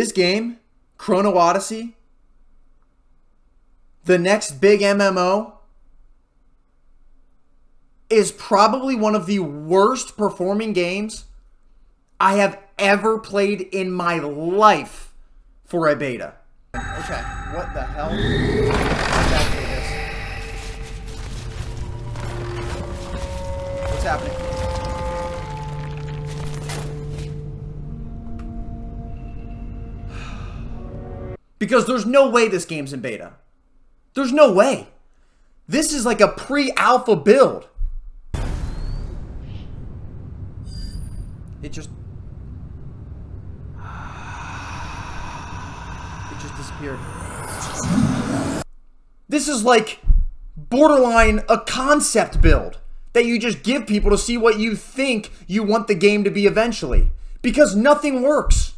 This game, Chrono Odyssey, the next big MMO, is probably one of the worst performing games I have ever played in my life for a beta. Okay, what the hell? What's happening? Because there's no way this game's in beta. There's no way. This is like a pre-alpha build. It just disappeared. This is like borderline a concept build that you just give people to see what you think you want the game to be eventually. Because nothing works.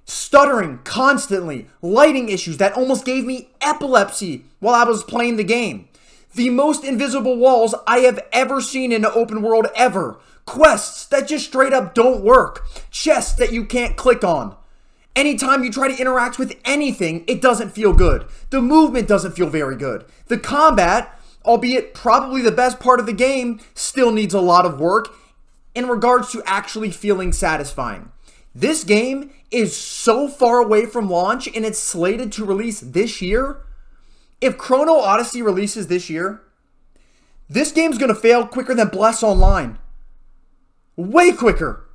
Stuttering constantly, lighting issues that almost gave me epilepsy while I was playing the game. The most invisible walls I have ever seen in an open world ever. Quests that just straight up don't work. Chests that you can't click on. Anytime you try to interact with anything, it doesn't feel good. The movement doesn't feel very good. The combat, albeit probably the best part of the game, still needs a lot of work in regards to actually feeling satisfying. This game is so far away from launch and it's slated to release this year. If Chrono Odyssey releases this year, this game's going to fail quicker than Bless Online. Way quicker.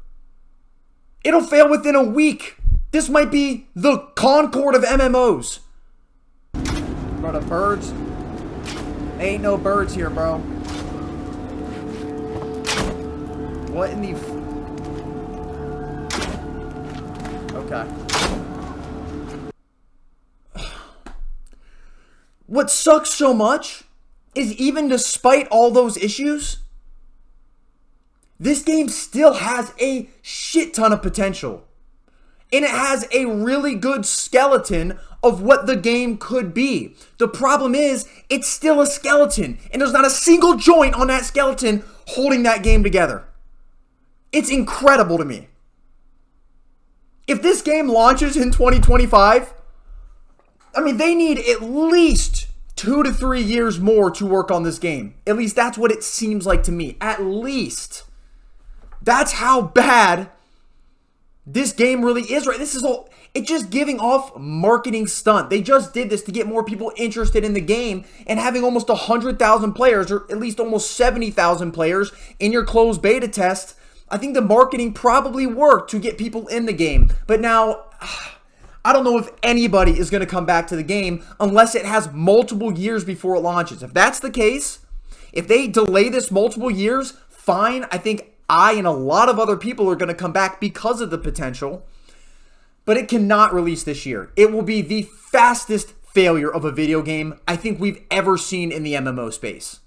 It'll fail within a week. This might be the Concord of MMOs. Bro, the birds. Ain't no birds here, bro. What in the... Okay. What sucks so much is even despite all those issues, this game still has a shit ton of potential. And it has a really good skeleton of what the game could be. The problem is, it's still a skeleton. And there's not a single joint on that skeleton holding that game together. It's incredible to me. If this game launches in 2025, I mean, they need at least 2 to 3 years more to work on this game. At least that's what it seems like to me. At least. That's how bad this game really is, right? This is all, it's just giving off marketing stunt. They just did this to get more people interested in the game, and having almost 100,000 players, or at least almost 70,000 players in your closed beta test. I think the marketing probably worked to get people in the game. But now, I don't know if anybody is going to come back to the game unless it has multiple years before it launches. If that's the case, if they delay this multiple years, fine. I think I and a lot of other people are going to come back because of the potential. But it cannot release this year. It will be the fastest failure of a video game I think we've ever seen in the MMO space.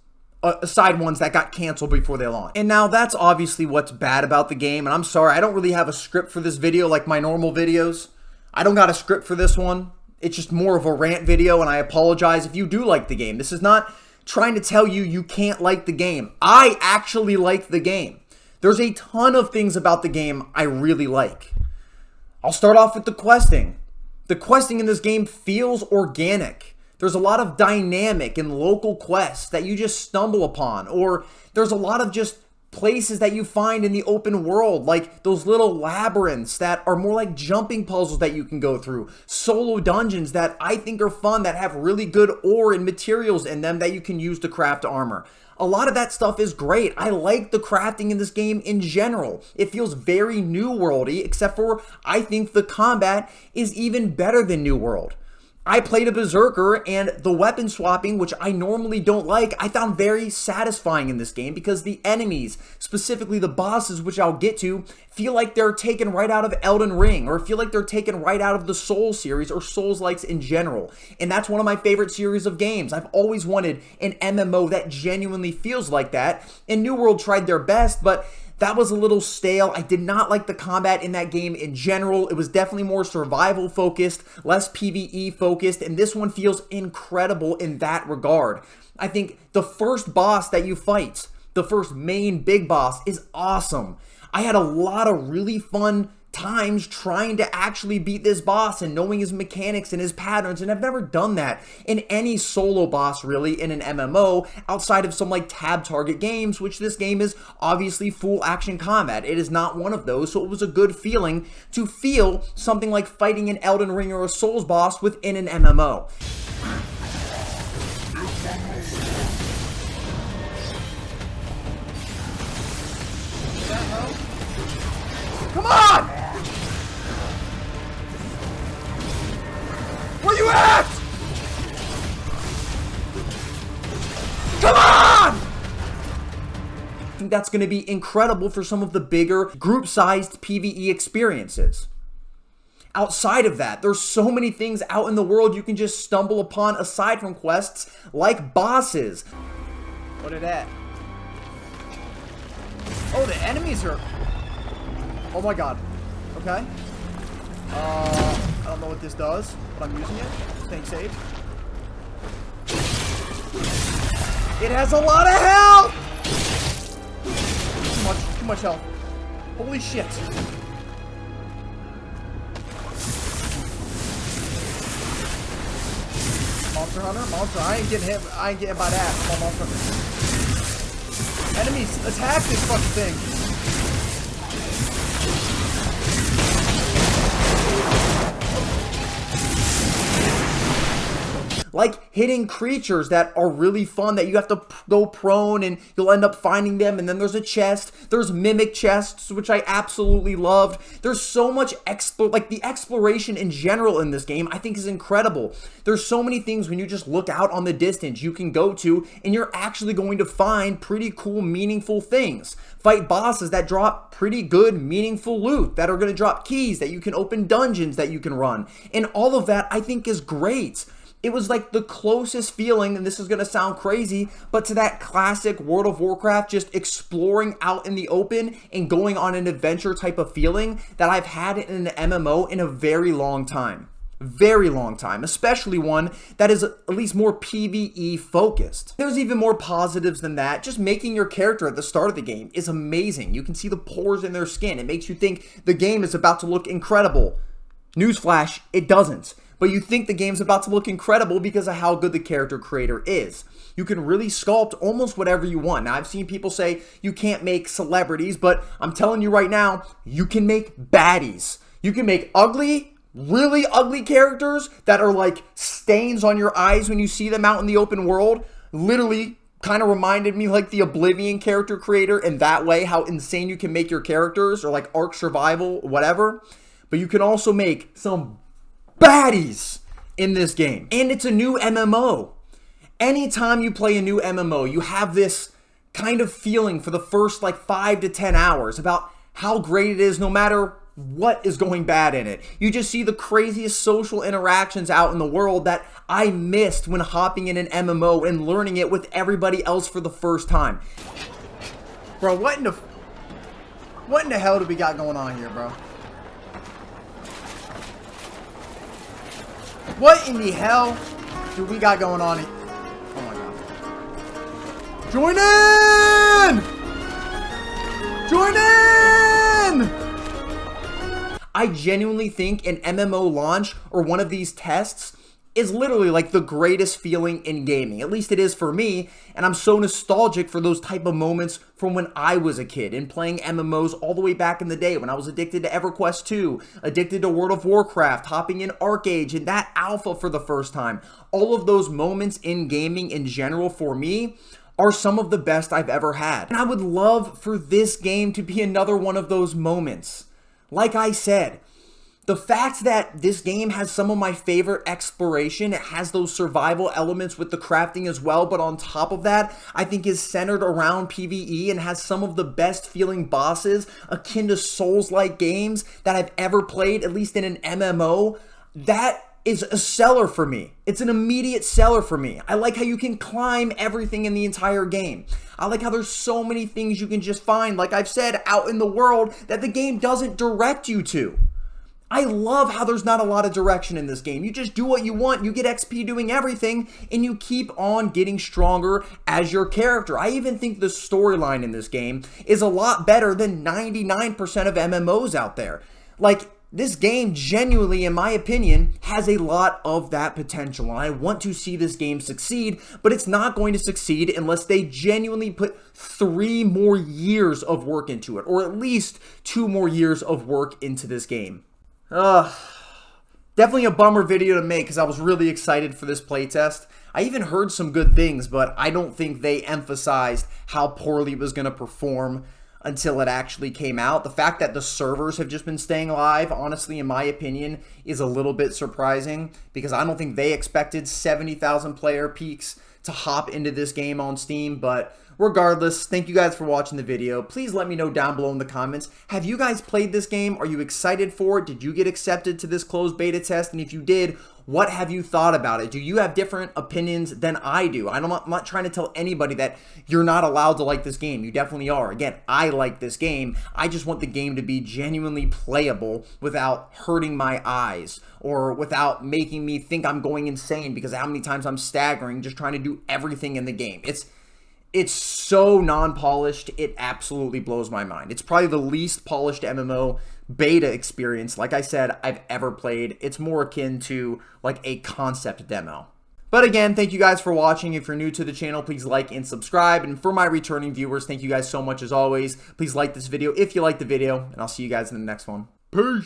Aside ones that got canceled before they launched. And now that's obviously what's bad about the game. And I'm sorry, I don't really have a script for this video like my normal videos. I don't got a script for this one. It's just more of a rant video, and I apologize if you do like the game. This is not trying to tell you you can't like the game. I actually like the game. There's a ton of things about the game I really like. I'll start off with the questing. The questing in this game feels organic. There's a lot of dynamic and local quests that you just stumble upon, or there's a lot of just places that you find in the open world, like those little labyrinths that are more like jumping puzzles that you can go through, solo dungeons that I think are fun, that have really good ore and materials in them that you can use to craft armor. A lot of that stuff is great. I like the crafting in this game in general. It feels very New Worldy, except for I think the combat is even better than New World. I played a Berserker, and the weapon swapping, which I normally don't like, I found very satisfying in this game because the enemies, specifically the bosses, which I'll get to, feel like they're taken right out of Elden Ring, or feel like they're taken right out of the Souls series or Soulslikes in general. And that's one of my favorite series of games. I've always wanted an MMO that genuinely feels like that, and New World tried their best, but that was a little stale. I did not like the combat in that game in general. It was definitely more survival focused, less PvE focused, and this one feels incredible in that regard. I think the first boss that you fight, the first main big boss, is awesome. I had a lot of really fun times trying to actually beat this boss and knowing his mechanics and his patterns, and I've never done that in any solo boss really in an MMO outside of some like tab target games, which this game is obviously full action combat. It is not one of those, so it was a good feeling to feel something like fighting an Elden Ring or a Souls boss within an MMO. Come on! Where you at? Come on! I think that's going to be incredible for some of the bigger group-sized PvE experiences. Outside of that, there's so many things out in the world you can just stumble upon aside from quests, like bosses. What are that? Oh, the enemies are... Oh my god. Okay. I don't know what this does, but I'm using it. Staying safe. It has a lot of health! Too much health. Holy shit. Monster Hunter? Monster. I ain't getting hit. I ain't getting by that. I'm on Monster Hunter. Enemies, attack this fucking thing. Like hitting creatures that are really fun that you have to go prone and you'll end up finding them, and then there's a chest. There's mimic chests, which I absolutely loved. There's so much the exploration in general in this game I think is incredible. There's so many things when you just look out on the distance you can go to and you're actually going to find pretty cool, meaningful things. Fight bosses that drop pretty good, meaningful loot, that are going to drop keys, that you can open dungeons that you can run. And all of that I think is great. It was like the closest feeling, and this is going to sound crazy, but to that classic World of Warcraft, just exploring out in the open and going on an adventure type of feeling that I've had in an MMO in a very long time. Very long time, especially one that is at least more PvE focused. There's even more positives than that. Just making your character at the start of the game is amazing. You can see the pores in their skin. It makes you think the game is about to look incredible. Newsflash, it doesn't. But you think the game's about to look incredible because of how good the character creator is. You can really sculpt almost whatever you want. Now, I've seen people say you can't make celebrities, but I'm telling you right now, you can make baddies. You can make ugly, really ugly characters that are like stains on your eyes when you see them out in the open world. Literally kind of reminded me like the Oblivion character creator in that way, how insane you can make your characters, or like Ark Survival, whatever. But you can also make some baddies in this game. And it's a new MMO. Anytime you play a new MMO, you have this kind of feeling for the first like 5 to 10 hours about how great it is no matter what is going bad in it. You just see the craziest social interactions out in the world that I missed when hopping in an MMO and learning it with everybody else for the first time. Bro, what in the hell do we got going on here, bro? What in the hell do we got going on here? Oh my god. Join in! Join in! I genuinely think an MMO launch or one of these tests is literally like the greatest feeling in gaming. At least it is for me, and I'm so nostalgic for those type of moments from when I was a kid and playing MMOs all the way back in the day when I was addicted to EverQuest 2, addicted to World of Warcraft, hopping in ArcAge and that alpha for the first time. All of those moments in gaming in general for me are some of the best I've ever had. And I would love for this game to be another one of those moments. Like I said, the fact that this game has some of my favorite exploration, it has those survival elements with the crafting as well, but on top of that, I think is centered around PvE and has some of the best feeling bosses akin to Souls-like games that I've ever played, at least in an MMO. That is a seller for me. It's an immediate seller for me. I like how you can climb everything in the entire game. I like how there's so many things you can just find, like I've said, out in the world that the game doesn't direct you to. I love how there's not a lot of direction in this game. You just do what you want, you get XP doing everything, and you keep on getting stronger as your character. I even think the storyline in this game is a lot better than 99% of MMOs out there. Like, this game genuinely, in my opinion, has a lot of that potential, and I want to see this game succeed, but it's not going to succeed unless they genuinely put 3 more years of work into it, or at least 2 more years of work into this game. Definitely a bummer video to make because I was really excited for this playtest. I even heard some good things, but I don't think they emphasized how poorly it was going to perform until it actually came out. The fact that the servers have just been staying alive, honestly, in my opinion, is a little bit surprising because I don't think they expected 70,000 player peaks to hop into this game on Steam. But regardless, thank you guys for watching the video. Please let me know down below in the comments. Have you guys played this game? Are you excited for it? Did you get accepted to this closed beta test? And if you did, what have you thought about it? Do you have different opinions than I do? I'm not trying to tell anybody that you're not allowed to like this game. You definitely are. Again, I like this game. I just want the game to be genuinely playable without hurting my eyes or without making me think I'm going insane because of how many times I'm staggering just trying to do everything in the game. It's so non-polished, it absolutely blows my mind. It's probably the least polished MMO beta experience, like I said, I've ever played. It's more akin to like a concept demo. But again, thank you guys for watching. If you're new to the channel, please like and subscribe. And for my returning viewers, thank you guys so much as always. Please like this video if you like the video, and I'll see you guys in the next one. Peace!